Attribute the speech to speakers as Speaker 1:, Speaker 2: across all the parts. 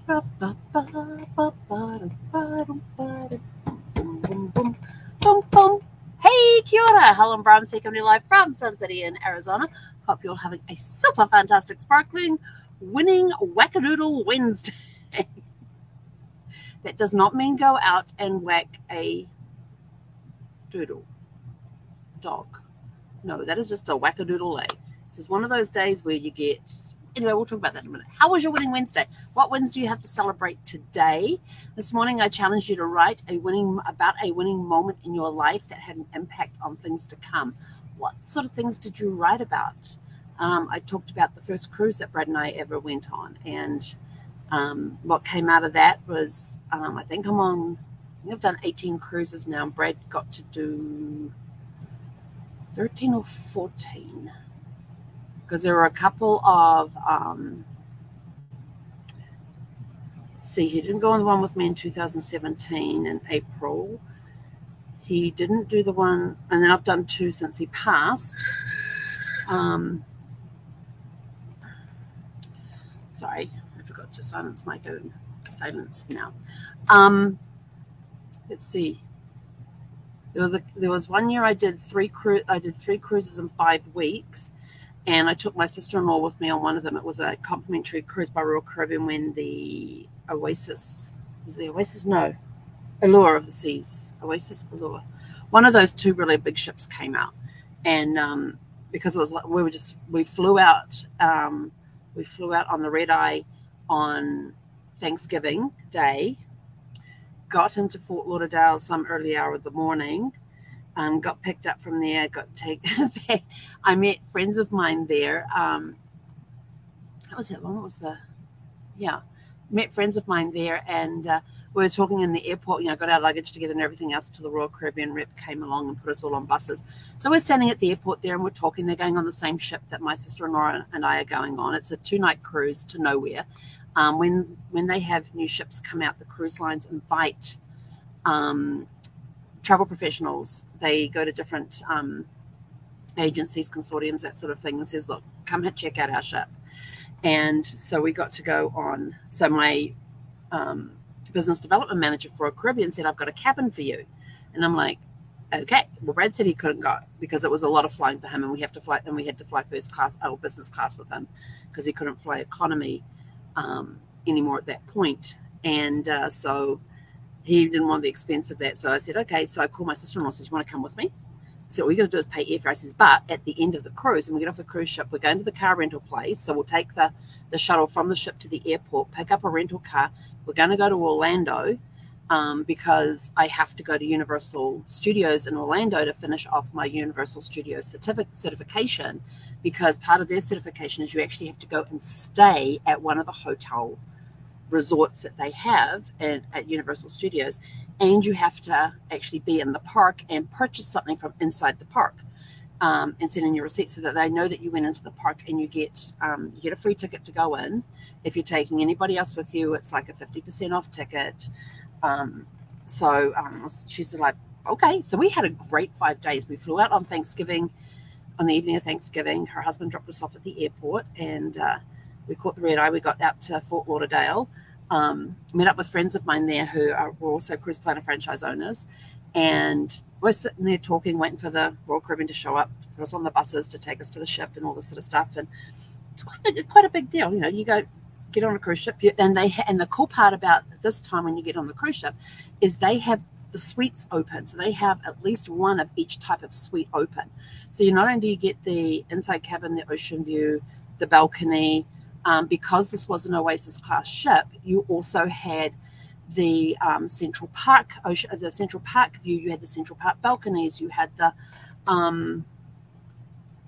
Speaker 1: Hey, kia ora. Helen Brahms here coming live from Sun City in Arizona. Hope you're all having a super fantastic, sparkling, winning Whack-A-Doodle Wednesday. That does not mean go out and whack a doodle dog. No, that is just a Whack-A-Doodle day. This is one of those days where you get... Anyway, we'll talk about that in a minute. How was your winning Wednesday? What wins do you have to celebrate today? This morning, I challenged you to write about a winning moment in your life that had an impact on things to come. What sort of things did you write about? I talked about the first cruise that Brad and I ever went on, and what came out of that was I think I've done 18 cruises now. Brad got to do 13 or 14. Because there were a couple of, he didn't go on the one with me in 2017 in April. He didn't do the one, and then I've done 2 since he passed. Sorry, I forgot to silence my phone. Silence now. Let's see. There was one year I did 3 cruises in 5 weeks. And I took my sister-in-law with me on one of them. It was a complimentary cruise by Royal Caribbean when the Oasis, No, Allure of the Seas, Oasis, Allure. One of those 2 really big ships came out. And because it was like, we flew out on the red eye on Thanksgiving Day, got into Fort Lauderdale some early hour of the morning, got picked up from there, I met friends of mine there. Met friends of mine there, and we were talking in the airport, got our luggage together and everything else until the Royal Caribbean rep came along and put us all on buses. So we're standing at the airport there and we're talking. They're going on the same ship that my sister-in-law and I are going on. It's a 2-night cruise to nowhere. When they have new ships come out, the cruise lines invite travel professionals. They go to different agencies, consortiums, that sort of thing, and says, look, come check out our ship. And so we got to go on. So my business development manager for a Caribbean said, I've got a cabin for you. And I'm like, okay. Well, Brad said he couldn't go because it was a lot of flying for him, and we had to fly first class or business class with him because he couldn't fly economy anymore at that point. And so he didn't want the expense of that. So I said, okay. So I called my sister-in-law and said, you want to come with me? So what we're going to do is pay airfare. I says, but at the end of the cruise, when we get off the cruise ship, we're going to the car rental place. So we'll take the shuttle from the ship to the airport, pick up a rental car. We're going to go to Orlando because I have to go to Universal Studios in Orlando to finish off my Universal Studios certification, because part of their certification is you actually have to go and stay at one of the hotel resorts that they have at Universal Studios, and you have to actually be in the park and purchase something from inside the park and send in your receipt so that they know that you went into the park, and you get a free ticket to go in. If you're taking anybody else with you, it's like a 50% off ticket. She's like, okay. So we had a great 5 days. We flew out on Thanksgiving, on the evening of Thanksgiving. Her husband dropped us off at the airport, and we caught the red eye. We got out to Fort Lauderdale, met up with friends of mine there who were also cruise planner franchise owners. And we're sitting there talking, waiting for the Royal Caribbean to show up, put us on the buses to take us to the ship and all this sort of stuff. And it's quite a big deal. You go get on a cruise ship, and the cool part about this time when you get on the cruise ship is they have the suites open. So they have at least one of each type of suite open. So you not only do you get the inside cabin, the ocean view, the balcony, because this was an Oasis class ship, you also had the Central Park view. You had the Central Park balconies. You had the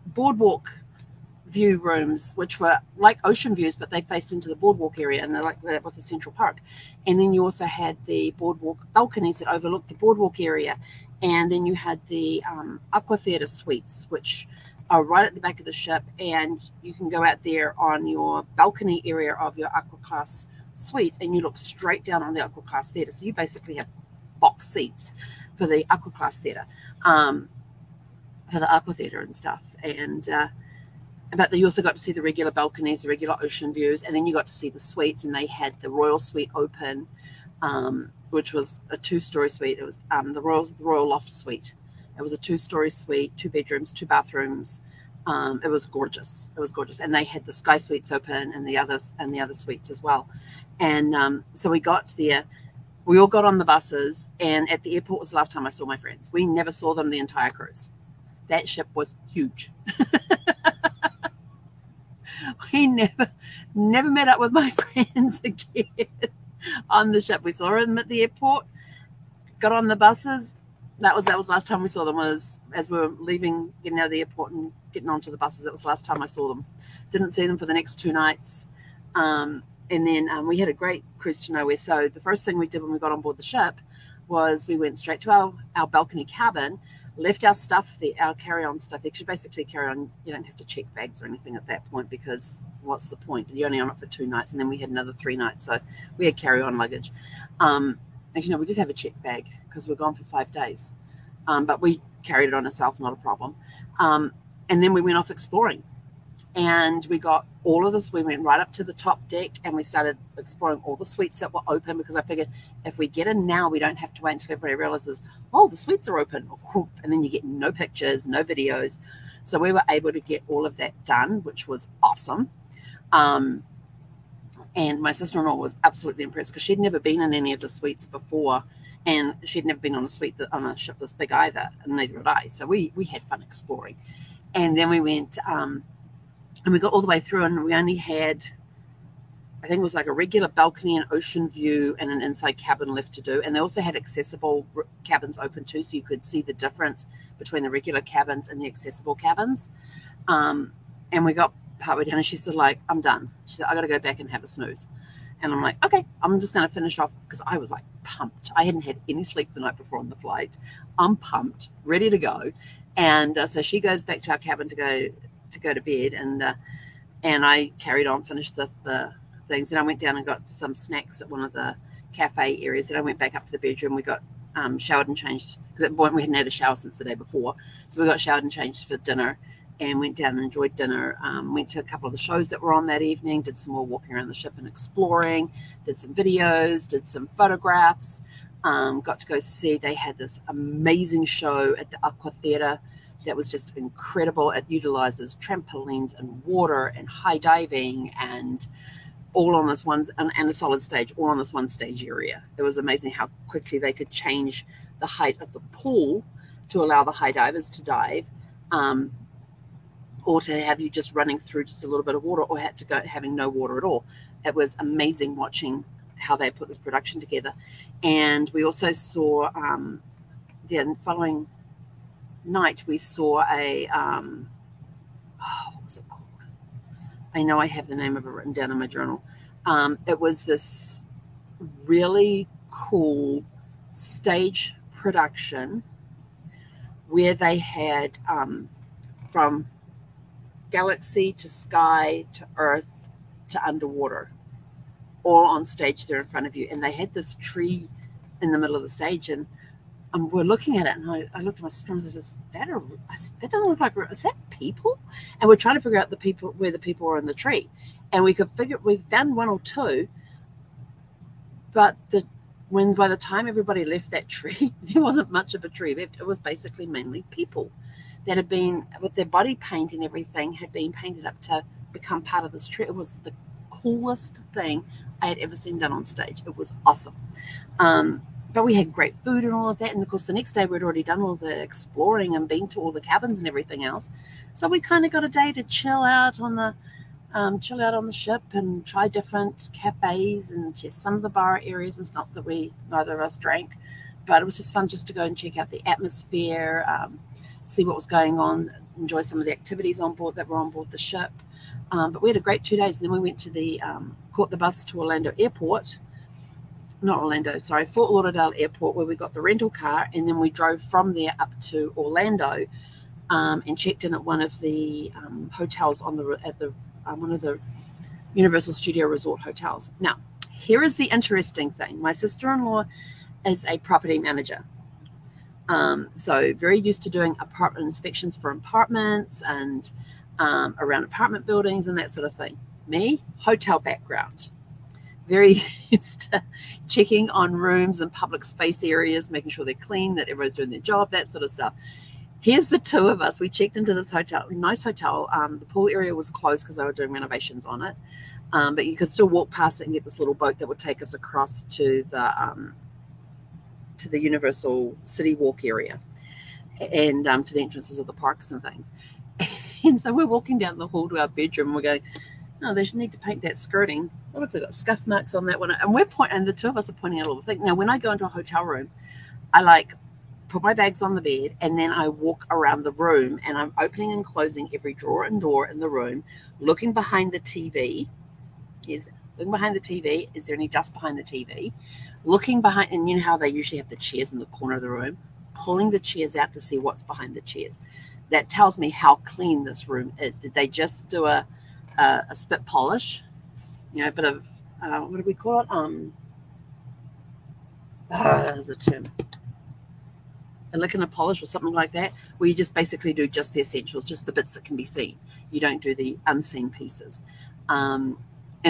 Speaker 1: boardwalk view rooms, which were like ocean views, but they faced into the boardwalk area, and they're like that with the Central Park. And then you also had the boardwalk balconies that overlooked the boardwalk area. And then you had the Aqua Theatre suites, which are right at the back of the ship, and you can go out there on your balcony area of your Aqua Class suite, and you look straight down on the Aqua Class Theatre. So you basically have box seats for the Aqua Class Theatre, for the Aqua Theatre and stuff. And but you also got to see the regular balconies, the regular ocean views, and then you got to see the suites, and they had the Royal Suite open, which was a 2-story suite. It was the Royal Loft Suite. It was a 2-story suite, 2 bedrooms, 2 bathrooms. It was gorgeous. It was gorgeous, and they had the Sky Suites open and the other suites as well. And so we got there. We all got on the buses, and at the airport was the last time I saw my friends. We never saw them the entire cruise. That ship was huge. We never met up with my friends again on the ship. We saw them at the airport, got on the buses. That was the last time we saw them, was as we were leaving, getting out of the airport and getting onto the buses. That was the last time I saw them. Didn't see them for the next 2 nights. And then we had a great cruise to nowhere. So the first thing we did when we got on board the ship was we went straight to our balcony cabin, left our stuff there, our carry-on stuff there, because you basically carry on. You don't have to check bags or anything at that point, because what's the point? You're only on it for 2 nights, and then we had another 3 nights. So we had carry-on luggage. As you know, we did have a check bag because we're gone for 5 days. But we carried it on ourselves, not a problem. And then we went off exploring. And we got all of this. We went right up to the top deck, and we started exploring all the suites that were open, because I figured if we get in now, we don't have to wait until everybody realizes, oh, the suites are open. And then you get no pictures, no videos. So we were able to get all of that done, which was awesome. And my sister-in-law was absolutely impressed, because she'd never been in any of the suites before, and she'd never been on a ship this big either, and neither had I. So we had fun exploring. And then we went, and we got all the way through, and we only had, I think it was like a regular balcony and ocean view and an inside cabin left to do. And they also had accessible cabins open too, so you could see the difference between the regular cabins and the accessible cabins. And we got partway down, and she's sort of like, I'm done. She said, I got to go back and have a snooze. And I'm like, okay, I'm just going to finish off, because I was like pumped. I hadn't had any sleep the night before on the flight. I'm pumped, ready to go. And so she goes back to our cabin to go to bed, and I carried on, finished the things, and I went down and got some snacks at one of the cafe areas. Then I went back up to the bedroom. We got showered and changed, because at the point we hadn't had a shower since the day before, so we got showered and changed for dinner, and went down and enjoyed dinner. Went to a couple of the shows that were on that evening, did some more walking around the ship and exploring, did some videos, did some photographs, got to go see, they had this amazing show at the Aqua Theatre that was just incredible. It utilizes trampolines and water and high diving, and all on this one, and a solid stage, all on this one stage area. It was amazing how quickly they could change the height of the pool to allow the high divers to dive, or to have you just running through just a little bit of water, or had to go having no water at all. It was amazing watching how they put this production together. And we also saw, the following night, we saw a, what's it called? I know I have the name of it written down in my journal. It was this really cool stage production where they had from galaxy to sky to earth to underwater, all on stage there in front of you. And they had this tree in the middle of the stage, and we're looking at it, and I looked at my sister and said, that doesn't look like, is that people? And we're trying to figure out where the people were in the tree. And we found 1 or 2, but by the time everybody left that tree, there wasn't much of a tree left. It was basically mainly people that had been, with their body paint and everything, had been painted up to become part of this tree. It was the coolest thing I had ever seen done on stage. It was awesome. But we had great food and all of that. And of course, the next day we'd already done all the exploring and been to all the cabins and everything else. So we kind of got a day to chill out on the ship and try different cafes and just some of the bar areas. It's not that neither of us drank, but it was just fun just to go and check out the atmosphere, see what was going on, enjoy some of the activities on board that were on board the ship. But we had a great 2 days. And then we went to caught the bus to Fort Lauderdale Airport, where we got the rental car, and then we drove from there up to Orlando, and checked in at one of the hotels one of the Universal Studio Resort hotels. Now, here is the interesting thing. My sister-in-law is a property manager, so very used to doing apartment inspections for apartments, and around apartment buildings and that sort of thing. Me, hotel background. Very used to checking on rooms and public space areas, making sure they're clean, that everyone's doing their job, that sort of stuff. Here's the two of us. We checked into this hotel, nice hotel. The pool area was closed because they were doing renovations on it. But you could still walk past it and get this little boat that would take us across to the Universal City Walk area and to the entrances of the parks and things. And so we're walking down the hall to our bedroom. And we're going, oh, they should need to paint that skirting. What if they've got scuff marks on that one? And the two of us are pointing out all the things. Now, when I go into a hotel room, I put my bags on the bed, and then I walk around the room, and I'm opening and closing every drawer and door in the room, looking behind the TV. Looking behind the TV. Is there any dust behind the TV? Looking behind, and you know how they usually have the chairs in the corner of the room, pulling the chairs out to see what's behind the chairs. That tells me how clean this room is. Did they just do a spit polish? A bit of, what do we call it? There's a term. A lick and a polish or something like that, where you just basically do just the essentials, just the bits that can be seen. You don't do the unseen pieces. And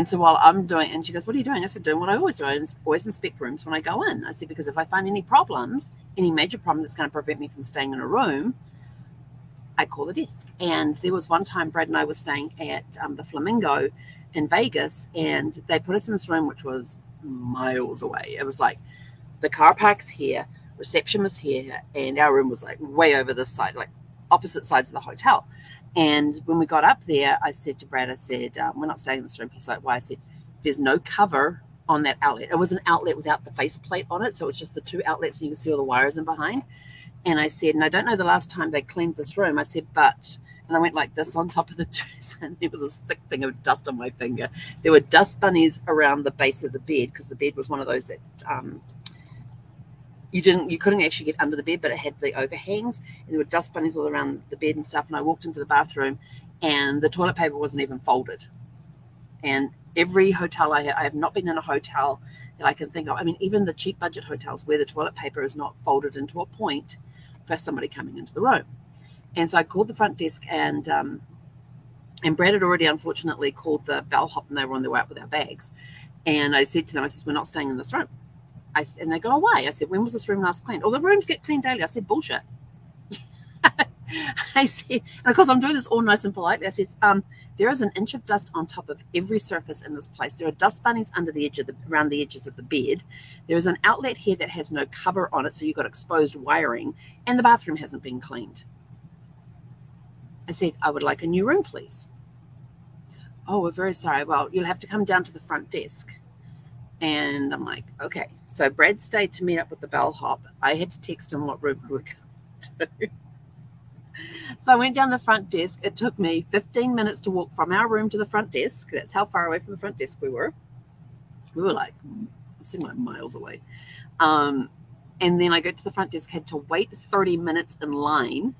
Speaker 1: so while I'm doing, and she goes, what are you doing? I said, doing what I always do. I always inspect rooms when I go in. I said, because if I find any problems, any major problem that's going to prevent me from staying in a room, I call the desk. And there was one time Brad and I were staying at the Flamingo in Vegas, and they put us in this room, which was miles away. It was like the car park's here, reception was here, and our room was like way over this side, like opposite sides of the hotel. And when we got up there, I said to Brad, I said, we're not staying in this room. He's like, why? I said, there's no cover on that outlet. It was an outlet without the faceplate on it, so it was just the two outlets, and you can see all the wires in behind. And I said, and I don't know the last time they cleaned this room. I said, but, and I went like this on top of the dresser, and there was this thick thing of dust on my finger. There were dust bunnies around the base of the bed, because the bed was one of those that you couldn't actually get under the bed, but it had the overhangs, and there were dust bunnies all around the bed and stuff. And I walked into the bathroom, and the toilet paper wasn't even folded. And every hotel I have not been in a hotel that I can think of. I mean, even the cheap budget hotels where the toilet paper is not folded into a point for somebody coming into the room. And so I called the front desk, and Brad had already unfortunately called the bellhop, and they were on their way out with our bags. And I said to them, I said, we're not staying in this room. And they go, oh, why? I said, when was this room last cleaned? Oh, the rooms get cleaned daily. I said, bullshit. I said, and of course I'm doing this all nice and politely. I said, there is an inch of dust on top of every surface in this place. There are dust bunnies under the edge of around the edges of the bed. There is an outlet here that has no cover on it, so you've got exposed wiring, and the bathroom hasn't been cleaned. I said, I would like a new room, please. Oh, we're very sorry. Well, you'll have to come down to the front desk. And I'm like, okay. So Brad stayed to meet up with the bellhop. I had to text him what room we were going to. So I went down the front desk. It took me 15 minutes to walk from our room to the front desk. That's how far away from the front desk we were. We were like, it seemed like miles away. And then I got to the front desk, had to wait 30 minutes in line.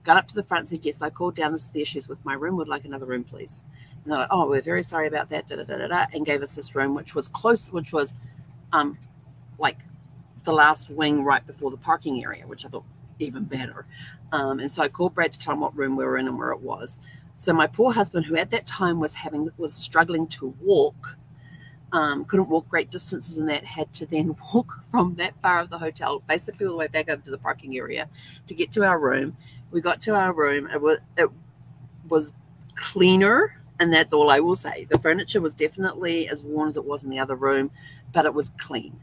Speaker 1: Got up to the front and said, yes, I called down. This is the issues with my room. Would like another room, please. And they're like, oh, we're very sorry about that, and gave us this room, which was close, which was like the last wing right before the parking area, which I thought even better. And so I called Brad to tell him what room we were in and where it was. So my poor husband, who at that time was struggling to walk, couldn't walk great distances, and that had to then walk from that far of the hotel, basically all the way back over to the parking area to get to our room. We got to our room. It was cleaner. And that's all I will say. The furniture was definitely as worn as it was in the other room, but it was clean.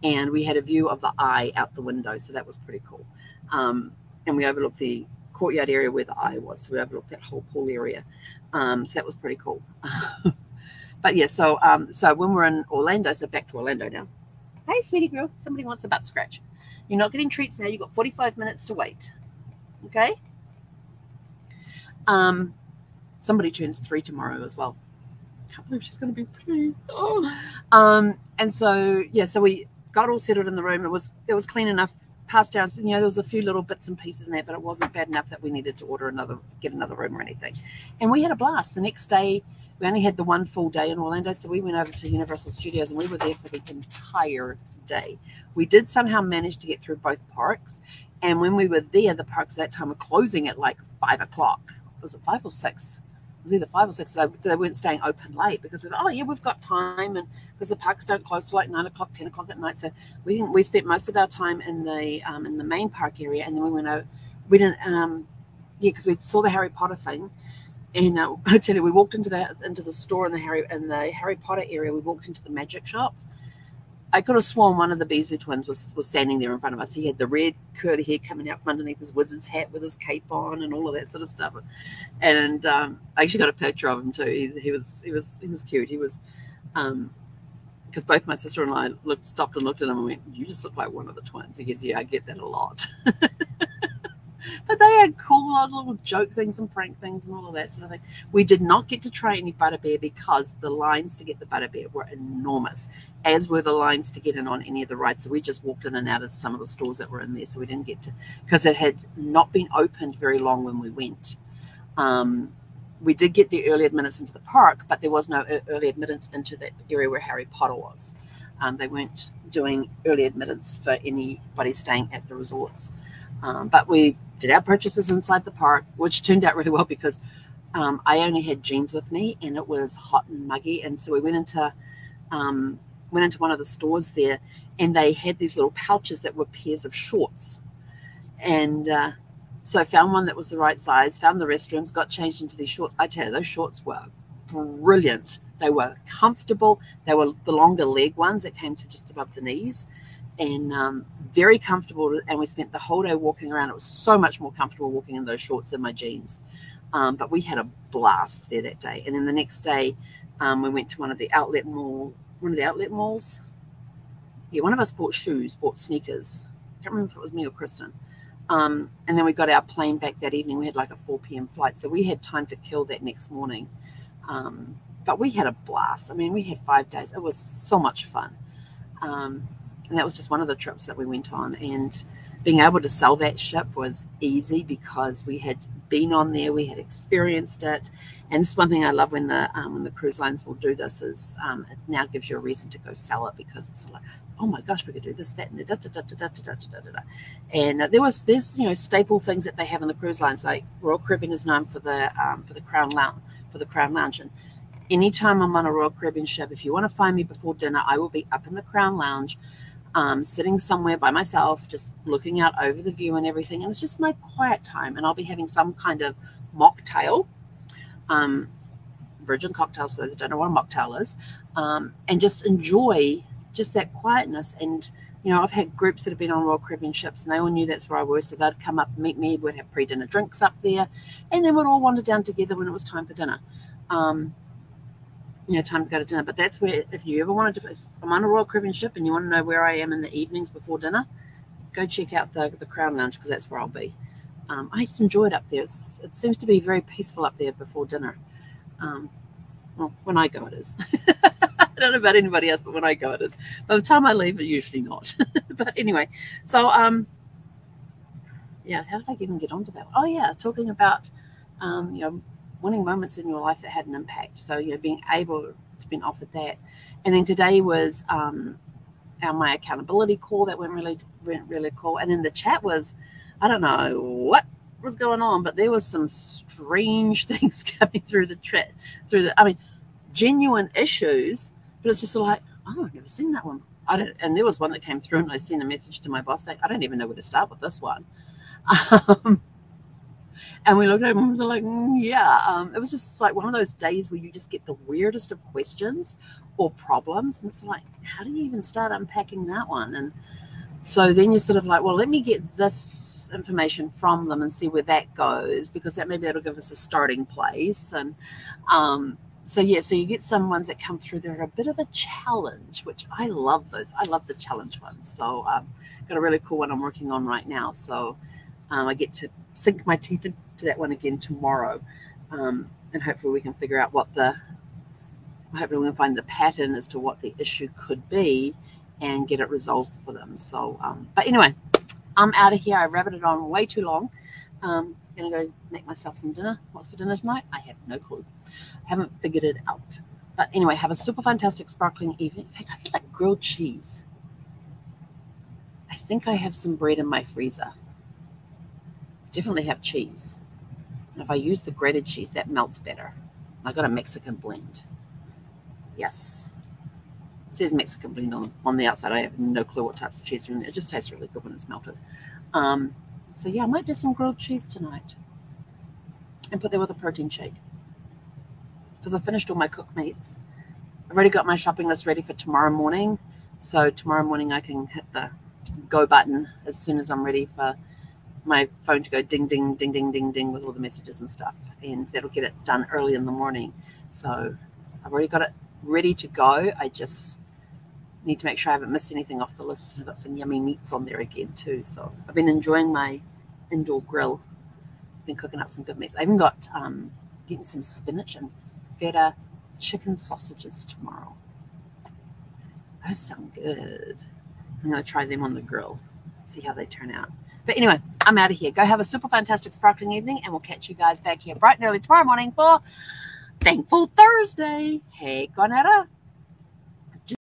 Speaker 1: And we had a view of the eye out the window, so that was pretty cool. And we overlooked the courtyard area where the eye was, so we overlooked that whole pool area. So that was pretty cool. But yeah, so when we're in Orlando, so back to Orlando now. Hey, sweetie girl, somebody wants a butt scratch. You're not getting treats now. You've got 45 minutes to wait. Okay? Somebody turns 3 tomorrow as well. Can't believe she's going to be 3. Oh. And so, yeah, so we got all settled in the room. It was clean enough. Passed down, there was a few little bits and pieces in there, but it wasn't bad enough that we needed to get another room or anything. And we had a blast. The next day, we only had the one full day in Orlando, so we went over to Universal Studios, and we were there for the entire day. We did somehow manage to get through both parks. And when we were there, the parks at that time were closing at like 5 o'clock was it 5 or 6? It was either 5 or 6. They weren't staying open late because we thought, oh yeah, we've got time, and because the parks don't close till like 9 o'clock, 10 o'clock at night. So we spent most of our time in the main park area, and then we went out. We didn't because we saw the Harry Potter thing. And I tell you, we walked into the store in the Harry Potter area. We walked into the magic shop. I could have sworn one of the Beasley twins was standing there in front of us. He had the red curly hair coming out from underneath his wizard's hat with his cape on and all of that sort of stuff. And I actually got a picture of him too. He was cute. He was because both my sister and I stopped and looked at him and went, "You just look like one of the twins." He goes, "Yeah, I get that a lot." But they had cool little joke things and prank things and all of that sort of thing. We did not get to try any Butterbeer because the lines to get the Butterbeer were enormous, as were the lines to get in on any of the rides. So we just walked in and out of some of the stores that were in there. So we didn't get to, because it had not been opened very long when we went. We did get the early admittance into the park, but there was no early admittance into the area where Harry Potter was. They weren't doing early admittance for anybody staying at the resorts. But we did our purchases inside the park, which turned out really well because I only had jeans with me and it was hot and muggy. And so we went into one of the stores there, and they had these little pouches that were pairs of shorts. And so I found one that was the right size, found the restrooms, got changed into these shorts. I tell you, those shorts were brilliant. They were comfortable. They were the longer leg ones that came to just above the knees. And very comfortable, and we spent the whole day walking around. It was so much more comfortable walking in those shorts than my jeans. But we had a blast there that day. And then the next day, we went to one of the outlet malls. Yeah, one of us bought sneakers. I can't remember if it was me or Kristen. And then we got our plane back that evening. We had like a 4 p.m. flight, so we had time to kill that next morning. But we had a blast. I mean, we had 5 days. It was so much fun. And that was just one of the trips that we went on. And being able to sell that ship was easy because we had been on there, we had experienced it. And this is one thing I love when the cruise lines will do this is it now gives you a reason to go sell it, because it's like, oh my gosh, we could do this, that, and the And there's staple things that they have in the cruise lines. Like Royal Caribbean is known for the Crown Lounge. And anytime I'm on a Royal Caribbean ship, if you want to find me before dinner, I will be up in the Crown Lounge, sitting somewhere by myself, just looking out over the view and everything. And it's just my quiet time. And I'll be having some kind of mocktail, virgin cocktails for those that don't know what a mocktail is, and just enjoy just that quietness. And, I've had groups that have been on Royal Caribbean ships, and they all knew that's where I was. So they'd come up, meet me, we'd have pre-dinner drinks up there, and then we'd all wander down together when it was time for dinner. Time to go to dinner. But that's where, if you ever wanted to, if I'm on a Royal Caribbean ship and you want to know where I am in the evenings before dinner, go check out the Crown Lounge, because that's where I'll be. I used to enjoy it up there. It seems to be very peaceful up there before dinner. Well, when I go, it is. I don't know about anybody else, but when I go, it is. By the time I leave, it usually not. But anyway, so yeah, how did I even get onto that? Oh yeah, talking about winning moments in your life that had an impact. So, being able to be offered that. And then today was my accountability call that went really cool. And then the chat was, I don't know what was going on, but there was some strange things coming through genuine issues, but it's just like, oh, I've never seen that one. And there was one that came through, and I sent a message to my boss saying, I don't even know where to start with this one. And we looked at him and was like, yeah. It was just like one of those days where you just get the weirdest of questions or problems. And it's like, how do you even start unpacking that one? And so then you're sort of like, well, let me get this information from them and see where that goes, because that'll give us a starting place. And so you get some ones that come through that are a bit of a challenge, which I love those. I love the challenge ones. So got a really cool one I'm working on right now. So I get to sink my teeth into that one again tomorrow, and hopefully we can figure out hopefully we can find the pattern as to what the issue could be and get it resolved for them. So, but anyway, I'm out of here. I rabbited on way too long. Gonna go make myself some dinner. What's for dinner tonight? I have no clue. Haven't figured it out. But anyway, have a super fantastic sparkling evening. In fact, I feel like grilled cheese. I think I have some bread in my freezer. Definitely have cheese. And if I use the grated cheese, that melts better. I got a Mexican blend. Yes. It says Mexican blend on the outside. I have no clue what types of cheese are in there. It just tastes really good when it's melted. So yeah, I might do some grilled cheese tonight and put that with a protein shake. Because I finished all my cooked meats. I've already got my shopping list ready for tomorrow morning. So tomorrow morning I can hit the go button as soon as I'm ready for my phone to go ding, ding, ding, ding, ding, ding with all the messages and stuff. And that'll get it done early in the morning. So I've already got it ready to go. I just need to make sure I haven't missed anything off the list. I've got some yummy meats on there again too. So I've been enjoying my indoor grill. It's been cooking up some good meats. I even got getting some spinach and feta chicken sausages tomorrow. Those sound good. I'm going to try them on the grill, see how they turn out. But anyway, I'm out of here. Go have a super fantastic sparkling evening, and we'll catch you guys back here bright and early tomorrow morning for Thankful Thursday. Hey, Gonetta.